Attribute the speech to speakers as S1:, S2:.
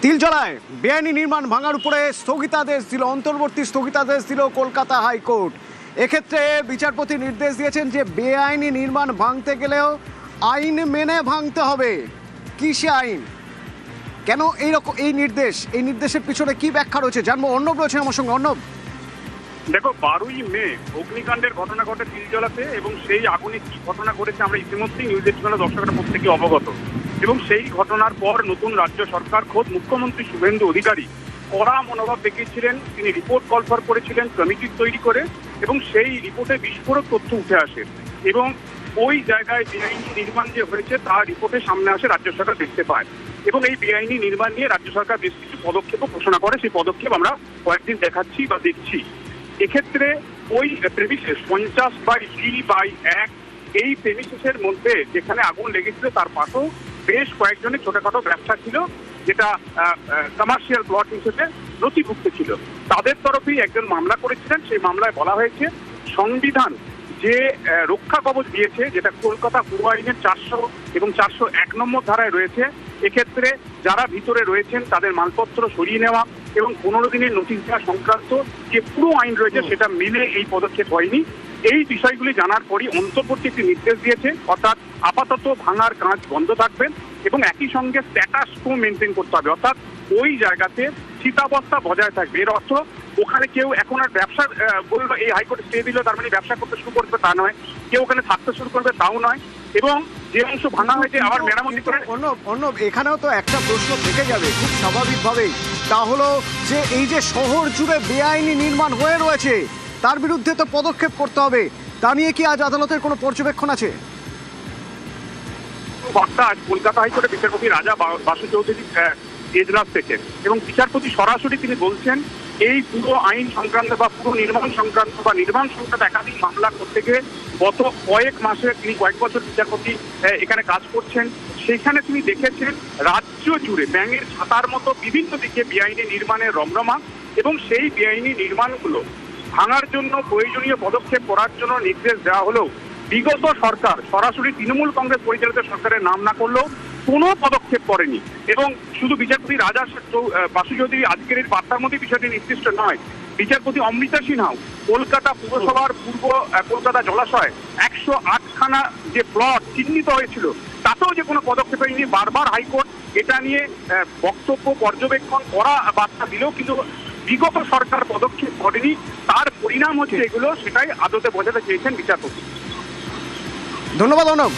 S1: তিলজলায় বেআইনি নির্মাণ ভাঙার উপরে স্থগিতাদেশ দিল, অন্তর্বর্তী স্থগিতাদেশ দিল কলকাতা হাইকোর্ট। এক্ষেত্রে বিচারপতি নির্দেশ দিয়েছেন যে বেআইনি নির্মাণ ভাঙতে গেলেও আইন মেনে ভাঙতে হবে। কি সে আইন, কেন এই নির্দেশের পিছনে কি ব্যাখ্যা রয়েছে জানবো। অর্ণব রয়েছে আমার সঙ্গে। অর্ণব,
S2: দেখো, 12ই মে অগ্নিকাণ্ডের ঘটনা ঘটে তিলজলাতে, এবং সেই আগুনে কি ঘটনা ঘটেছে আমরা ইতিমধ্যেই নিউজ 18 দর্শকরা প্রত্যেকে অবগত। এবং সেই ঘটনার পর নতুন রাজ্য সরকার, খোদ মুখ্যমন্ত্রী শুভেন্দু অধিকারী কড়া মনোভাব দেখিয়েছিলেন। তিনি রিপোর্ট কলফর করেছিলেন কমিটি তৈরি করে, এবং সেই রিপোর্টে বিস্ফোরক তথ্য উঠে আসে এবং ওই জায়গায় বেআইনি নির্মাণ যে হয়েছে তা রিপোর্টের সামনে আসে, রাজ্য সরকার দেখতে পায়। এবং এই বেআইনি নির্মাণ নিয়ে রাজ্য সরকার বেশ কিছু পদক্ষেপও ঘোষণা করে। সেই পদক্ষেপ আমরা কয়েকদিন দেখাচ্ছি বা দেখছি। এক্ষেত্রে ওই প্রেমিসেস 50/3/1 এই প্রেমিসেসের মধ্যে যেখানে আগুন লেগেছিল তার পাশেও বেশ কয়েকজনের ছোটখাটো ব্যবসা ছিল, যেটা কমার্শিয়াল প্লট হিসেবে নথিভুক্ত ছিল। তাদের তরফেই একজন মামলা করেছিলেন। সেই মামলায় বলা হয়েছে সংবিধান যে রক্ষা কবচ দিয়েছে, যেটা কলকাতা পূর্ব আইনের 400 এবং 401 নম্বর ধারায় রয়েছে, এক্ষেত্রে যারা ভিতরে রয়েছেন তাদের মালপত্র সরিয়ে নেওয়া এবং 15 দিনের নোটিশ দেওয়া সংক্রান্ত যে পুরো আইন রয়েছে সেটা মেনে এই পদক্ষেপ হয়নি। এই বিষয়গুলি জানার পরই অন্তর্বর্তী একটি নির্দেশ দিয়েছে, অর্থাৎ আপাতত ভাঙার কাজ বন্ধ থাকবে এবং একই সঙ্গে স্ট্যাটাস কো মেনটেন করতে হবে, অর্থাৎ ওই জায়গাতে স্থিতাবস্থা বজায় থাকবে। এর অর্থ ওখানে কেউ এখন আর ব্যবসা বললো এই হাইকোর্ট স্টে দিল তার মানে ব্যবসা করতে শুরু করবে তা নয়, কেউ ওখানে থাকতে শুরু করবে তাও নয়। এবং যে অংশ ভাঙা হয়েছে আবার মেরামতি করে।
S1: অর্ণব, এখানেও তো একটা প্রশ্ন থেকে যাবে খুব স্বাভাবিকভাবেই, তা হলো যে এই যে শহর জুড়ে বেআইনি নির্মাণ হয়ে রয়েছে তার বিরুদ্ধে তো পদক্ষেপ করতে হবে। তা নিয়ে কি আজ আদালতের কোনো পর্যবেক্ষণ আছে?
S2: বার্তা আজ কলকাতা হাইকোর্টের বিচারপতি রাজা বাসু চৌধুরী এজলাস থেকে, এবং বিচারপতি সরাসরি তিনি বলছেন এই পুরো আইন সংক্রান্ত বা পুরো নির্মাণ সংক্রান্ত বা নির্মাণ সংক্রান্ত একাধিক মামলা করতে গিয়ে গত কয়েক মাসে তিনি কয়েক বছর বিচারপতি এখানে কাজ করছেন। সেখানে তিনি দেখেছেন রাজ্য জুড়ে ব্যাঙের ছাতার মতো বিভিন্ন দিকে বেআইনি নির্মাণের রমরমা, এবং সেই বেআইনি নির্মাণগুলো ভাঙার জন্য প্রয়োজনীয় পদক্ষেপ করার জন্য নির্দেশ দেওয়া হলেও বিগত সরকার সরাসরি তৃণমূল কংগ্রেস পরিচালিত সরকারের নাম না করলেও কোনো পদক্ষেপ করেনি। এবং শুধু বিচারপতি রাজা বাসু চৌধুরী আজকের এই বার্তার মধ্যে বিষয়টি নির্দিষ্ট নয়, বিচারপতি অমৃতা সিনহাও কলকাতা পুরসভার পূর্ব কলকাতা জলাশয় 108খানা যে প্লট চিহ্নিত হয়েছিল তাতেও যে কোনো পদক্ষেপ হয়নি। বারবার হাইকোর্ট এটা নিয়ে বক্তব্য পর্যবেক্ষণ করা বার্তা দিলেও কিন্তু বিগত সরকার পদক্ষেপ করেনি। তার পরিণাম হচ্ছে এগুলো, সেটাই আদতে বোঝাতে চেয়েছেন বিচারপতি।
S1: ধন্যবাদ অর্ণব।